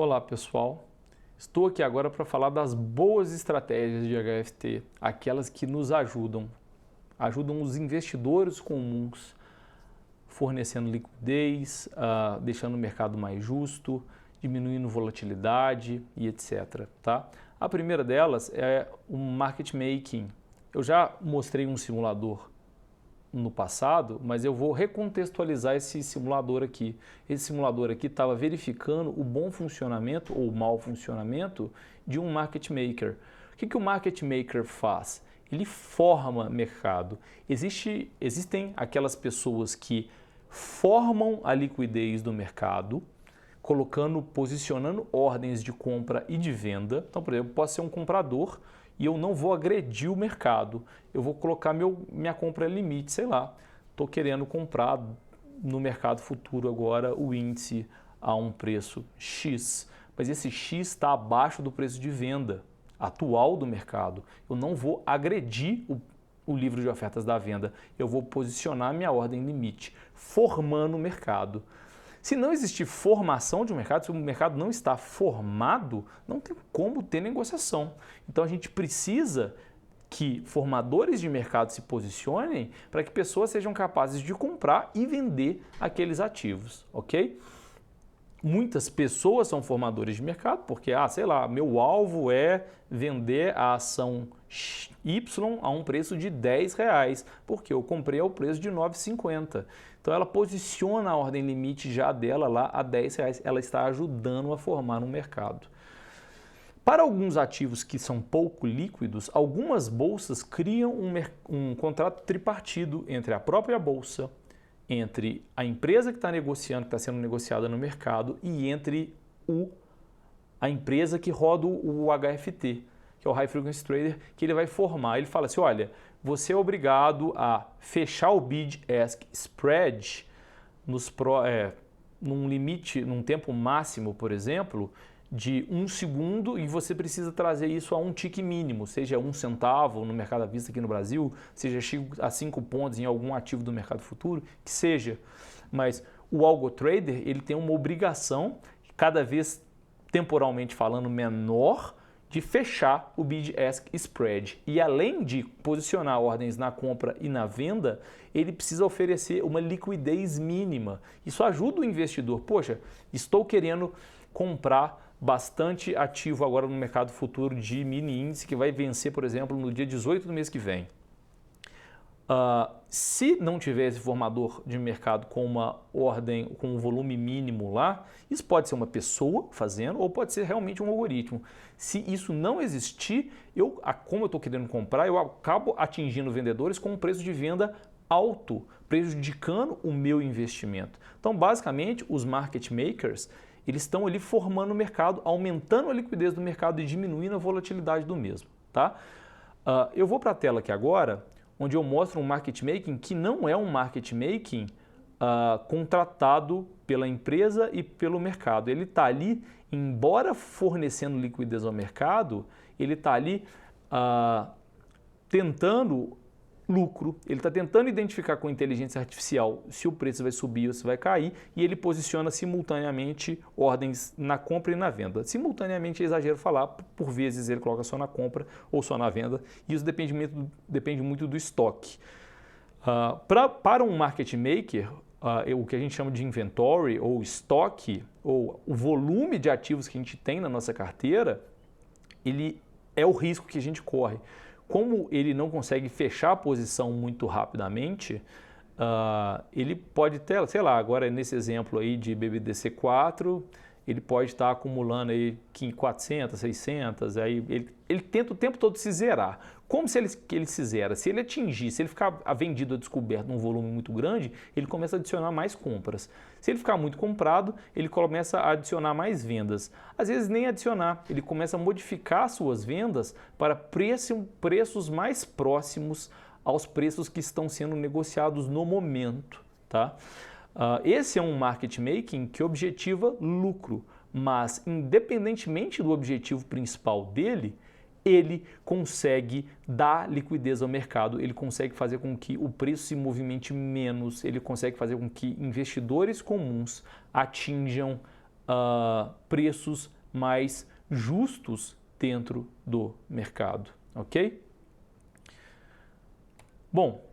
Olá pessoal, estou aqui agora para falar das boas estratégias de HFT, aquelas que nos ajudam os investidores comuns, fornecendo liquidez, deixando o mercado mais justo, diminuindo volatilidade e etc. Tá? A primeira delas é o market making. Eu já mostrei um simulador no passado, mas eu vou recontextualizar esse simulador aqui. Esse simulador aqui estava verificando o bom funcionamento ou o mau funcionamento de um market maker. O que o market maker faz? Ele forma mercado. Existem aquelas pessoas que formam a liquidez do mercado, posicionando ordens de compra e de venda. Então, por exemplo, posso ser um comprador e eu não vou agredir o mercado. Eu vou colocar minha compra limite, sei lá. Estou querendo comprar no mercado futuro agora o índice a um preço X, mas esse X está abaixo do preço de venda atual do mercado. Eu não vou agredir o livro de ofertas da venda. Eu vou posicionar minha ordem limite, formando o mercado. Se não existir formação de um mercado, se o mercado não está formado, não tem como ter negociação. Então a gente precisa que formadores de mercado se posicionem para que pessoas sejam capazes de comprar e vender aqueles ativos, ok? Muitas pessoas são formadores de mercado porque, sei lá, meu alvo é vender a ação Y a um preço de R$10, porque eu comprei ao preço de R$ 9,50. Então ela posiciona a ordem limite já dela lá a R$10. Ela está ajudando a formar um mercado. Para alguns ativos que são pouco líquidos, algumas bolsas criam um contrato tripartido entre a própria bolsa, entre a empresa que está negociando, que está sendo negociada no mercado, e entre a empresa que roda o HFT, que é o High Frequency Trader, que ele vai formar. Ele fala assim, olha, você é obrigado a fechar o bid-ask spread num limite, num tempo máximo, por exemplo, de 1 segundo, e você precisa trazer isso a um tique mínimo, seja 1 centavo no mercado à vista aqui no Brasil, seja a 5 pontos em algum ativo do mercado futuro, que seja. Mas o algo trader, ele tem uma obrigação, cada vez temporalmente falando menor, de fechar o bid-ask spread. E além de posicionar ordens na compra e na venda, ele precisa oferecer uma liquidez mínima. Isso ajuda o investidor. Poxa, estou querendo comprar bastante ativo agora no mercado futuro de mini índice que vai vencer, por exemplo, no dia 18 do mês que vem. Se não tiver esse formador de mercado com uma ordem, com um volume mínimo lá, isso pode ser uma pessoa fazendo ou pode ser realmente um algoritmo. Se isso não existir, como eu estou querendo comprar, eu acabo atingindo vendedores com um preço de venda alto, prejudicando o meu investimento. Então, basicamente, os market makers, eles estão ali formando o mercado, aumentando a liquidez do mercado e diminuindo a volatilidade do mesmo. Tá? Eu vou para a tela aqui agora, onde eu mostro um market making que não é um market making contratado pela empresa e pelo mercado. Ele está ali, embora fornecendo liquidez ao mercado, ele está ali tentando lucro, ele está tentando identificar com inteligência artificial se o preço vai subir ou se vai cair, e ele posiciona simultaneamente ordens na compra e na venda. Simultaneamente é exagero falar, por vezes ele coloca só na compra ou só na venda, e isso depende muito do estoque. Para um market maker, o que a gente chama de inventory ou estoque, ou o volume de ativos que a gente tem na nossa carteira, ele é o risco que a gente corre. Como ele não consegue fechar a posição muito rapidamente, ele pode ter, sei lá, agora nesse exemplo aí de BBDC4, ele pode estar acumulando aí 400, 600, aí ele tenta o tempo todo se zerar. Como ele se zera? Se ele atingir, se ele ficar vendido a descoberto num volume muito grande, ele começa a adicionar mais compras. Se ele ficar muito comprado, ele começa a adicionar mais vendas. Às vezes nem adicionar, ele começa a modificar suas vendas para preços mais próximos aos preços que estão sendo negociados no momento. Tá? Esse é um market making que objetiva lucro, mas independentemente do objetivo principal dele, ele consegue dar liquidez ao mercado, ele consegue fazer com que o preço se movimente menos, ele consegue fazer com que investidores comuns atinjam preços mais justos dentro do mercado, ok? Bom,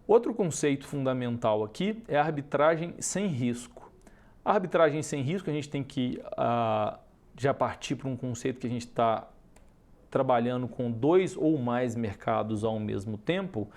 outro conceito fundamental aqui é a arbitragem sem risco. A arbitragem sem risco, a gente tem que já partir para um conceito que a gente está trabalhando com 2 ou mais mercados ao mesmo tempo,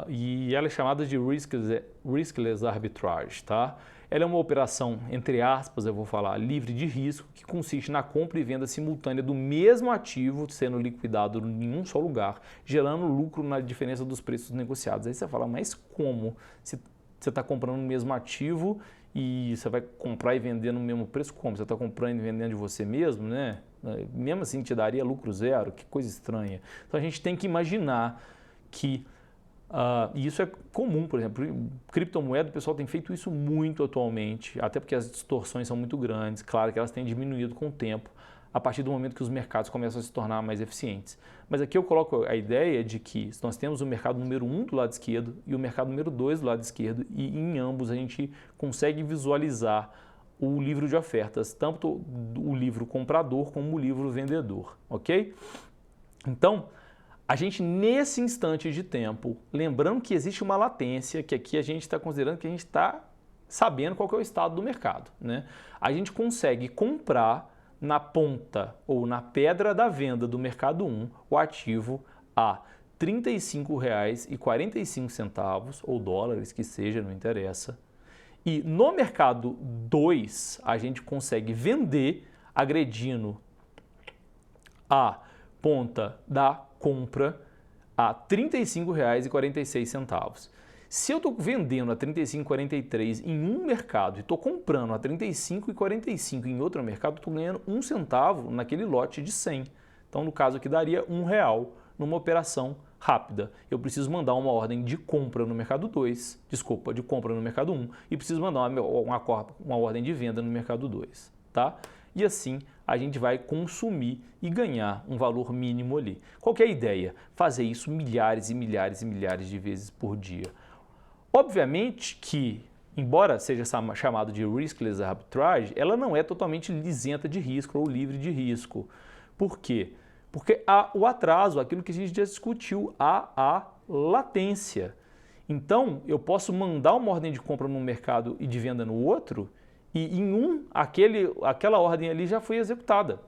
e ela é chamada de riskless arbitrage, tá? Ela é uma operação, entre aspas, eu vou falar, livre de risco, que consiste na compra e venda simultânea do mesmo ativo sendo liquidado em um só lugar, gerando lucro na diferença dos preços negociados. Aí você fala, mas como? Se você está comprando o mesmo ativo e você vai comprar e vender no mesmo preço, como? Você está comprando e vendendo de você mesmo, né? Mesmo assim te daria lucro zero, que coisa estranha. Então a gente tem que imaginar que e isso é comum, por exemplo, criptomoeda, o pessoal tem feito isso muito atualmente, até porque as distorções são muito grandes, claro que elas têm diminuído com o tempo, a partir do momento que os mercados começam a se tornar mais eficientes. Mas aqui eu coloco a ideia de que nós temos o mercado número 1 do lado esquerdo e o mercado número 2 do lado esquerdo, e em ambos a gente consegue visualizar o livro de ofertas, tanto o livro comprador como o livro vendedor, ok? Então, a gente, nesse instante de tempo, lembrando que existe uma latência, que aqui a gente está considerando que a gente está sabendo qual que é o estado do mercado, né? A gente consegue comprar na ponta ou na pedra da venda do mercado 1 o ativo a R$ 35,45 ou dólares, que seja, não interessa. E no mercado 2, a gente consegue vender agredindo a ponta da compra a R$ 35,46. Se eu estou vendendo a R$ 35,43 em um mercado e estou comprando a R$ 35,45 em outro mercado, estou ganhando 1 centavo naquele lote de 100. Então, no caso aqui, daria R$ 1 numa operação rápida. Eu preciso mandar uma ordem de compra no mercado 2, desculpa, de compra no mercado 1, e preciso mandar uma ordem de venda no mercado 2, tá? E assim a gente vai consumir e ganhar um valor mínimo ali. Qual que é a ideia? Fazer isso milhares e milhares e milhares de vezes por dia. Obviamente que, embora seja chamado de riskless arbitrage, ela não é totalmente isenta de risco ou livre de risco. Por quê? Porque há o atraso, aquilo que a gente já discutiu, há a latência. Então, eu posso mandar uma ordem de compra num mercado e de venda no outro, e em aquela ordem ali já foi executada.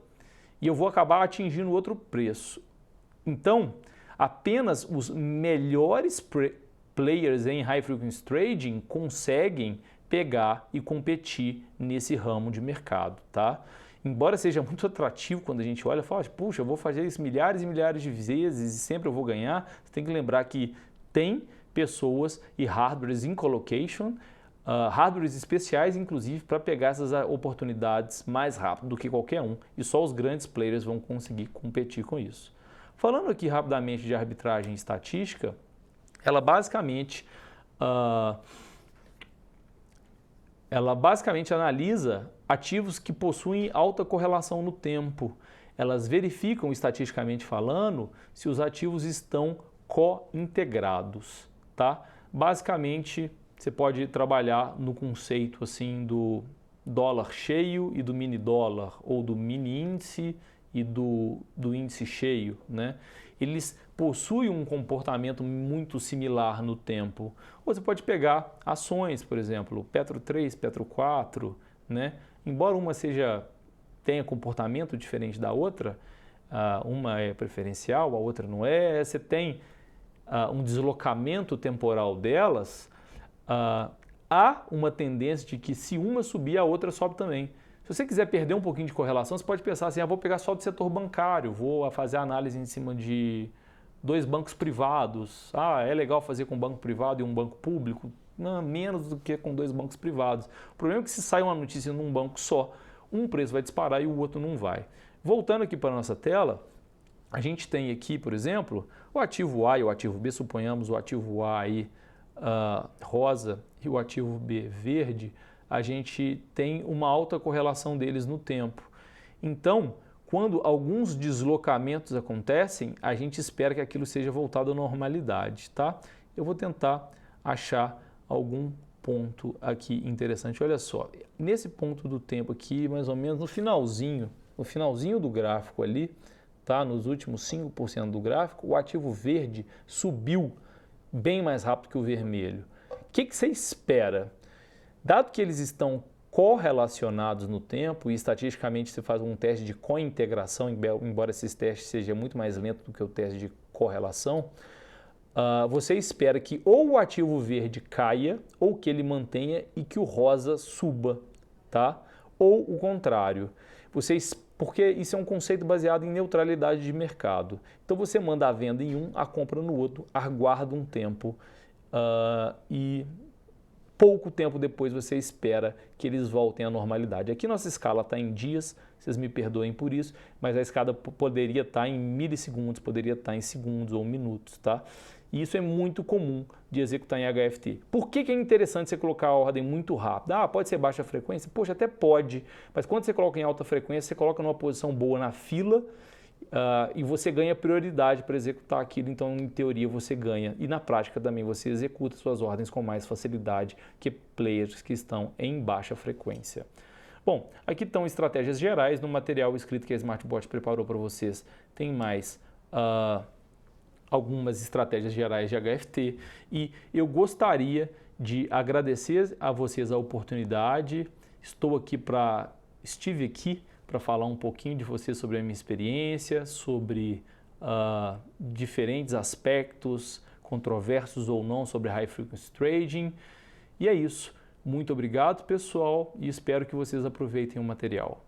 E eu vou acabar atingindo outro preço. Então, apenas os melhores players em high frequency trading conseguem pegar e competir nesse ramo de mercado, tá? Embora seja muito atrativo quando a gente olha e fala, puxa, eu vou fazer isso milhares e milhares de vezes e sempre eu vou ganhar, você tem que lembrar que tem pessoas e hardwares in colocation, hardwares especiais, inclusive, para pegar essas oportunidades mais rápido do que qualquer um, e só os grandes players vão conseguir competir com isso. Falando aqui rapidamente de arbitragem estatística, ela basicamente analisa ativos que possuem alta correlação no tempo. Elas verificam, estatisticamente falando, se os ativos estão co-integrados, tá? Basicamente, você pode trabalhar no conceito assim do dólar cheio e do mini dólar, ou do mini índice e do índice cheio, né? Eles possuem um comportamento muito similar no tempo. Ou você pode pegar ações, por exemplo, Petro 3, Petro 4, né? Embora uma tenha comportamento diferente da outra, uma é preferencial, a outra não é, você tem um deslocamento temporal delas, há uma tendência de que se uma subir, a outra sobe também. Se você quiser perder um pouquinho de correlação, você pode pensar assim, vou pegar só do setor bancário, vou fazer a análise em cima de 2 bancos privados. É legal fazer com um banco privado e um banco público? Não, menos do que com 2 bancos privados. O problema é que se sai uma notícia num banco só, um preço vai disparar e o outro não vai. Voltando aqui para a nossa tela, a gente tem aqui, por exemplo, o ativo A e o ativo B, suponhamos o ativo A aí rosa e o ativo B verde, a gente tem uma alta correlação deles no tempo. Então, quando alguns deslocamentos acontecem, a gente espera que aquilo seja voltado à normalidade, tá? Eu vou tentar achar algum ponto aqui interessante. Olha só, nesse ponto do tempo aqui, mais ou menos no finalzinho do gráfico ali, tá? Nos últimos 5% do gráfico, o ativo verde subiu bem mais rápido que o vermelho. O que você espera? Dado que eles estão correlacionados no tempo e estatisticamente você faz um teste de cointegração, embora esses testes sejam muito mais lentos do que o teste de correlação, você espera que ou o ativo verde caia ou que ele mantenha e que o rosa suba, tá? Ou o contrário. Porque isso é um conceito baseado em neutralidade de mercado. Então você manda a venda em um, a compra no outro, aguarda um tempo e pouco tempo depois você espera que eles voltem à normalidade. Aqui nossa escala está em dias, vocês me perdoem por isso, mas a escala poderia estar em milissegundos, poderia estar em segundos ou minutos, tá? E isso é muito comum de executar em HFT. Por que é interessante você colocar a ordem muito rápida? Pode ser baixa frequência? Poxa, até pode, mas quando você coloca em alta frequência, você coloca numa posição boa na fila e você ganha prioridade para executar aquilo, então em teoria você ganha. E na prática também você executa suas ordens com mais facilidade que players que estão em baixa frequência. Bom, aqui estão estratégias gerais. No material escrito que a Smartbot preparou para vocês, tem mais algumas estratégias gerais de HFT e eu gostaria de agradecer a vocês a oportunidade. Estive aqui para falar um pouquinho de vocês sobre a minha experiência, sobre diferentes aspectos, controversos ou não, sobre High Frequency Trading. E é isso. Muito obrigado, pessoal, e espero que vocês aproveitem o material.